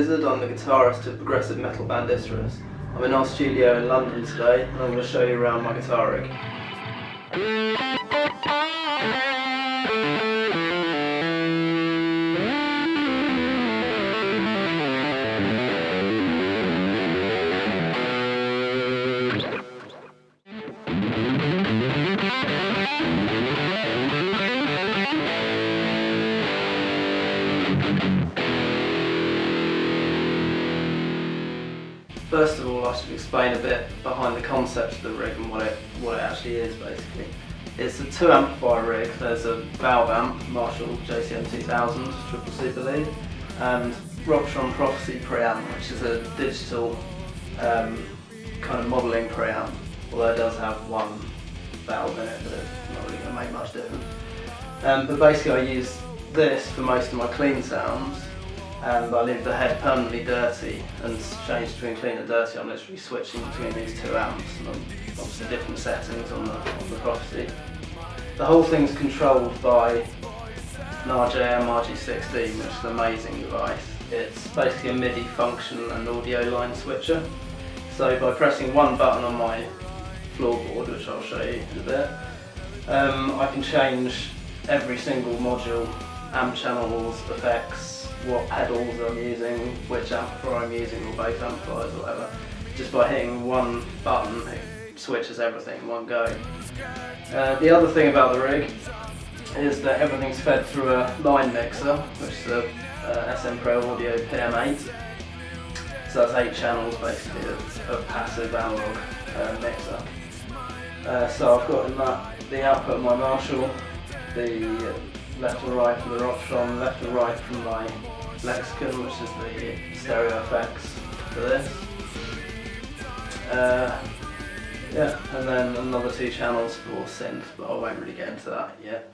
Lizod, I'm the guitarist of progressive metal band Isurus. I'm in our studio in London today and I'm going to show you around my guitar rig. First of all, I should explain a bit behind the concept of the rig and what it actually is basically. It's a 2 amplifier rig. There's a valve amp, Marshall JCM 2000, triple super lead, and Roland Tr-808 preamp, which is a digital kind of modelling preamp, although it does have one valve in it, but it's not really going to make much difference. But basically I use this for most of my clean sounds, and I leave the head permanently dirty and change between clean and dirty. I'm literally switching between these 2 amps and obviously different settings on the Tr-808. The whole thing's controlled by an RJM RG16, which is an amazing device. It's basically a MIDI function and audio line switcher. So by pressing one button on my floorboard, which I'll show you in a bit, I can change every single module, amp channels, effects, what pedals I'm using, which amplifier I'm using, or bass amplifiers or whatever. Just by hitting one button, it switches everything in one go. The other thing about the rig is that everything's fed through a line mixer, which is a SM Pro Audio PM8. So that's 8 channels basically of passive analog mixer. So I've got in that the output of my Marshall, the left and right from the Roland, left and right from my Mxr, which is the stereo effects for this. Yeah, and then another 2 channels for synth, but I won't really get into that yet.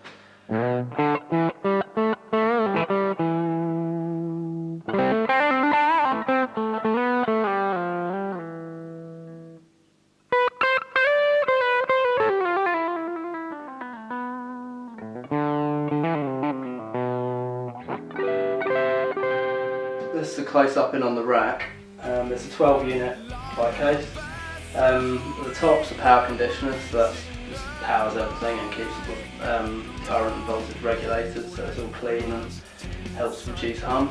This is a close-up in on the rack. It's a 12 unit bi-case. The top's a power conditioner, so that just powers everything and keeps the current and voltage regulated, so it's all clean and helps reduce hum.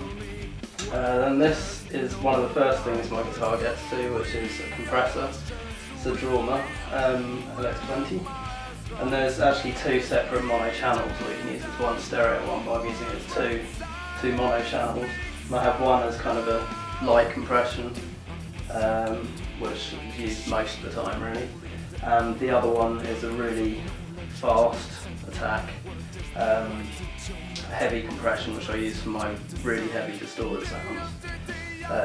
Then this is one of the first things my guitar gets to, which is a compressor. It's a Drama LX20. And there's actually 2 separate mono channels, or you can use as one stereo one, but I'm using it as two mono channels. And I have one as kind of a light compression, which is used most of the time really, and the other one is a really fast attack, heavy compression, which I use for my really heavy distorted sounds.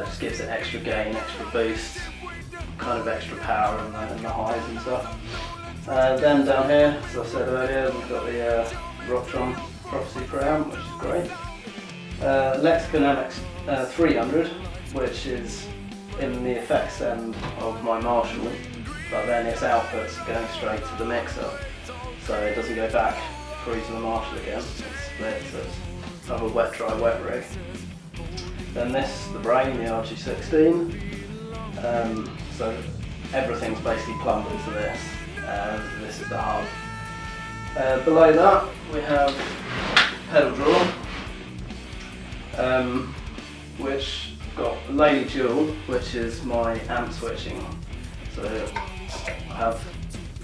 Just gives it extra gain, extra boost, kind of extra power in the highs and stuff. Then down here, as I said earlier, we've got the Roland Tr-808 preamp, which is great. Mxr 300, which is in the effects end of my Marshall, but then its output's going straight to the mixer, so it doesn't go back through to the Marshall again. It's split, so it's kind of a wet dry wet rig. Then this, the brain, the RG16. So everything's basically plumbed into this. This is the hub. Below that we have pedal drawer, which got a Lady Jewel, which is my amp switching. So I have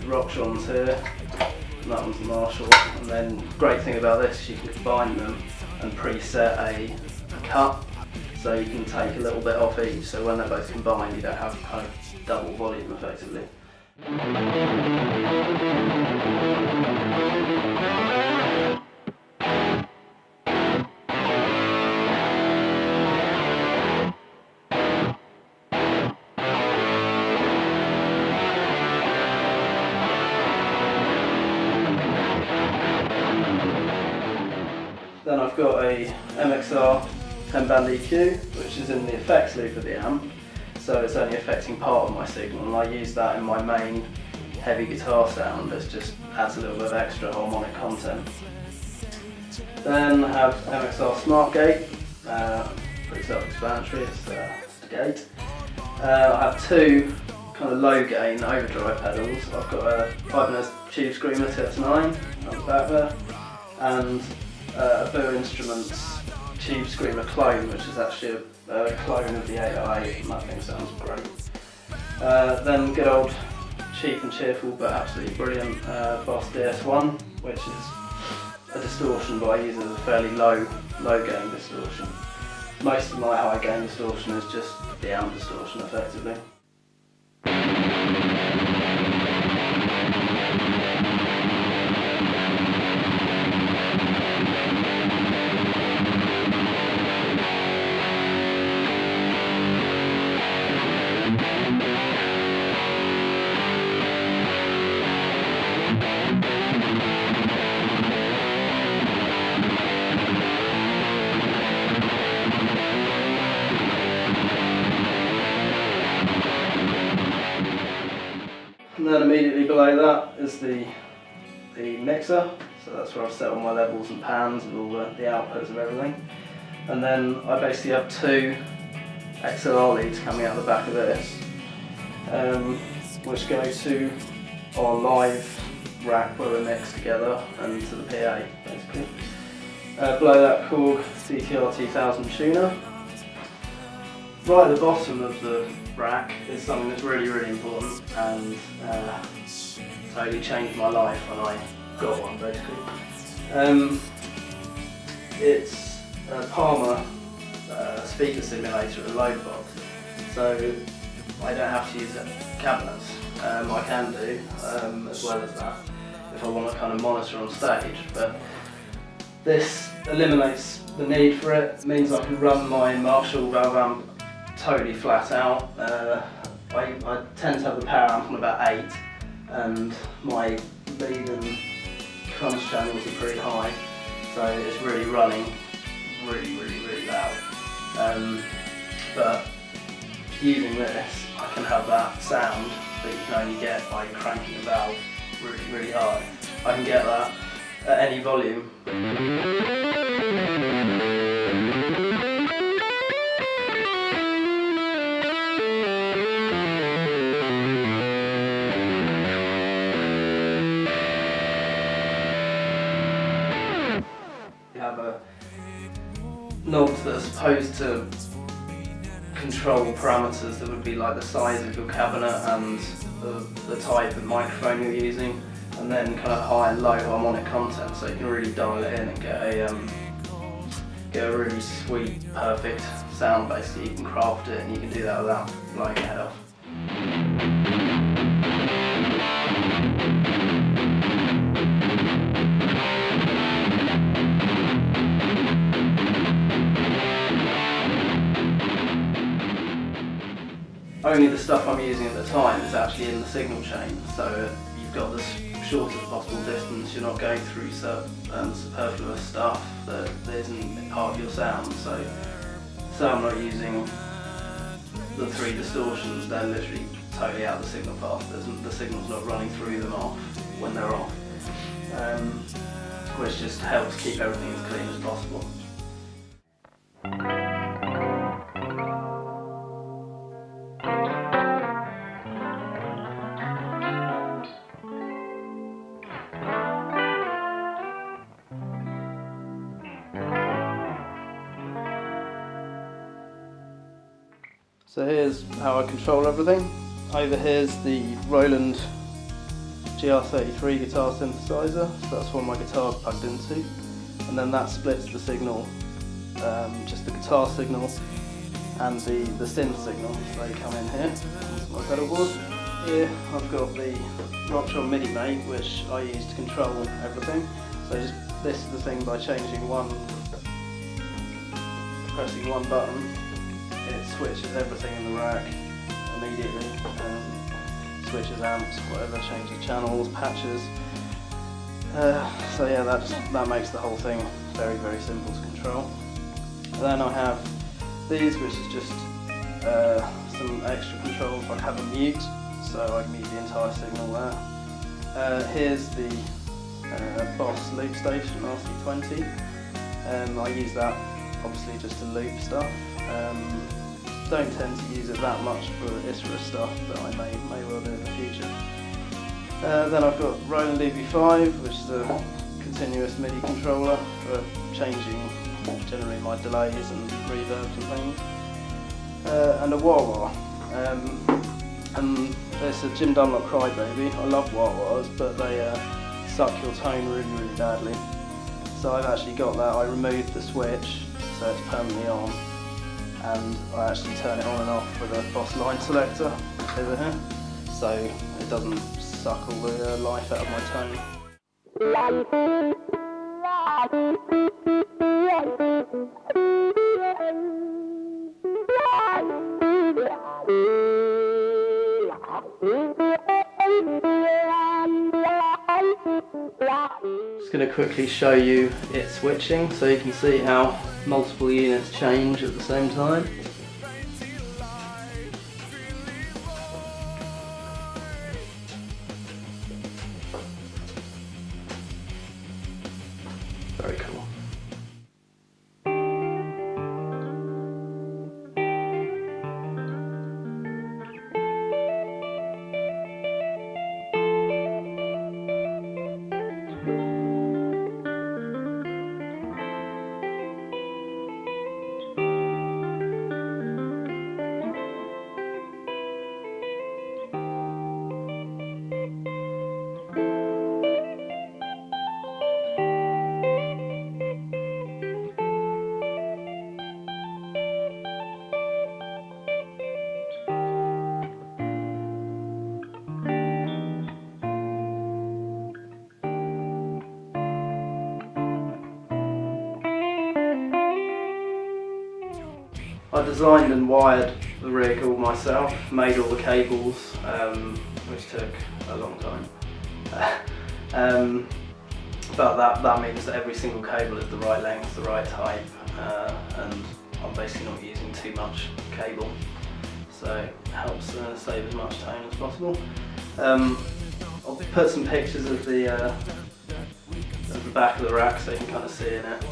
Roland here, and that one's the Marshall. And then the great thing about this is you can combine them and preset a cut, so you can take a little bit off each, so when they're both combined you don't have kind of double volume effectively. Then I've got a Mxr Pen Band Eq, which is in the effects loop of the amp, so it's only affecting part of my signal, and I use that in my main heavy guitar sound. It just adds a little bit of extra harmonic content. Then I have Mxr Smart Gate, pretty self-explanatory, it's the gate. I have two kind of low gain overdrive pedals. I've got a Ibanez Tube Screamer TS9 on the back there, and a Boo Instruments Tube Screamer clone, which is actually a clone of the 808, and that thing sounds great. Then good old cheap and cheerful but absolutely brilliant Boss DS1, which is a distortion, but I use it as a fairly low gain distortion. Most of my high gain distortion is just the amp distortion effectively. And then immediately below that is the mixer, so that's where I've set all my levels and pans and all the outputs of everything. And then I basically have two XLR leads coming out the back of this, which go to our live rack where we're mixed together and to the PA basically. Below that Korg DTR 2000 tuner. Right at the bottom of the rack is something that's really important and totally changed my life when I got one basically. It's a Palmer speaker simulator, a load box, so I don't have to use cabinets. I can do as well as that if I want to kind of monitor on stage, but this eliminates the need for it. It means I can run my Marshall valve amp totally flat out. I tend to have the power amp on about 8 and my lead and crunch channels are pretty high, so it's really running really loud. But using this I can have that sound that you can only get by cranking the valve really high. I can get that at any volume. Have a knobs that are supposed to control parameters that would be like the size of your cabinet and the type of microphone you're using, and then kind of high and low harmonic content, so you can really dial it in and get a really sweet, perfect sound basically. You can craft it and you can do that without blowing your head off. Only the stuff I'm using at the time is actually in the signal chain, so you've got the shortest possible distance, you're not going through superfluous stuff that isn't part of your sound. So I'm not using the 3 distortions, they're literally totally out of the signal path. The signal's not running through them off when they're off, which just helps keep everything as clean as possible. So here's how I control everything. Over here's the Roland GR33 guitar synthesizer, so that's what my guitar's plugged into. And then that splits the signal, just the guitar signal and the synth signal. So they come in here, onto my pedal board. Here I've got the Rockshop MIDI mate, which I use to control everything. So this is the thing, by pressing one button, it switches everything in the rack immediately, switches amps, whatever, changes channels, patches. So yeah, that makes the whole thing very simple to control. And then I have these, which is just some extra controls. I have a mute, so I can mute the entire signal there. Here's the Boss loop station RC20. I use that obviously just to loop stuff. Don't tend to use it that much for Isurus stuff, but I may well do in the future. Then I've got Roland Tr-808, which is a continuous MIDI controller for changing generally my delays and reverbs and things. And a wah-wah. And it's a Jim Dunlop Crybaby. I love wah-wahs, but they suck your tone really badly. So I've actually got that. I removed the switch so it's permanently on, and I actually turn it on and off with a Boss line selector over here, so it doesn't suck all the life out of my tone. Just going to quickly show you it switching so you can see how multiple units change at the same time. Very cool. I designed and wired the rig all myself, made all the cables, which took a long time. But that means that every single cable is the right length, the right type, and I'm basically not using too much cable, so it helps save as much tone as possible. I'll put some pictures of the back of the rack so you can kind of see in it.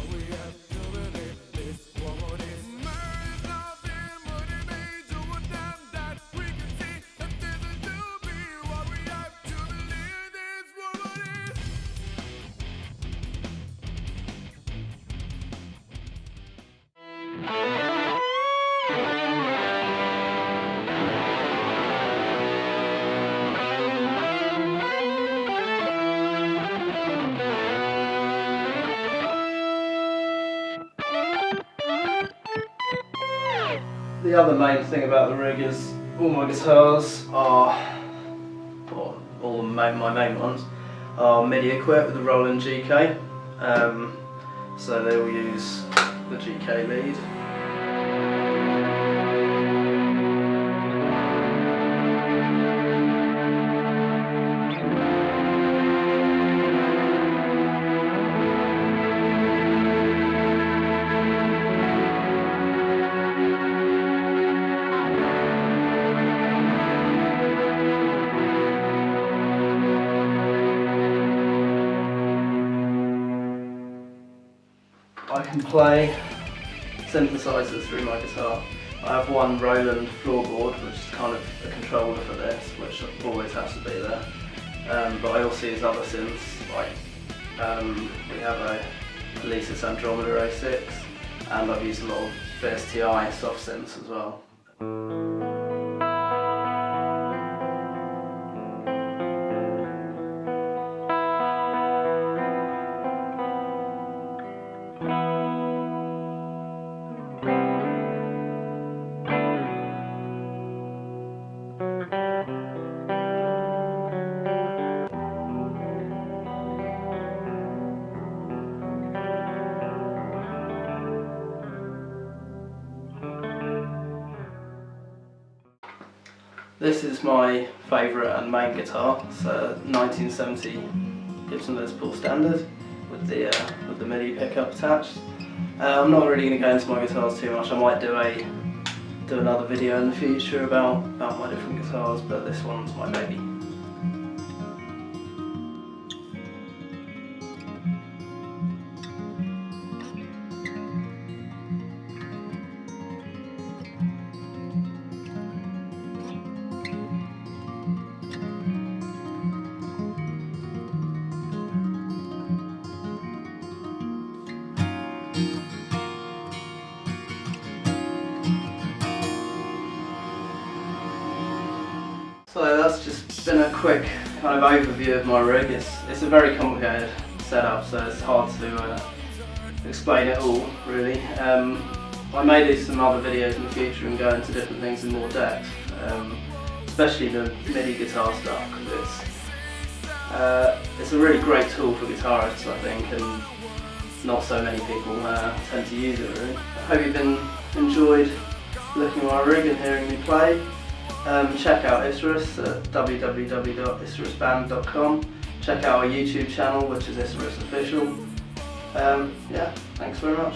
The other main thing about the rig is all my guitars are, or all my main ones, are MIDI equipped with the Roland GK. So they will use the GK lead. I can play synthesizers through my guitar. I have one Roland floorboard, which is kind of a controller for this, which always has to be there. But I also use other synths, like we have a Lizod Andromeda 06, and I've used a lot of VSTI soft synths as well. This is my favourite and main guitar. It's a 1970 Gibson Les Paul Standard with the MIDI pickup attached. I'm not really going to go into my guitars too much. I might do another video in the future about my different guitars, but this one's my baby. that's just been a quick kind of overview of my rig. It's a very complicated setup, so it's hard to explain it all, really. I may do some other videos in the future and go into different things in more depth, especially the MIDI guitar stuff, because it's a really great tool for guitarists, I think, and not so many people tend to use it, really. I hope you've enjoyed looking at my rig and hearing me play. Check out Isurus at www.isurusband.com. Check out our YouTube channel, which is Isurus Official. Yeah, thanks very much.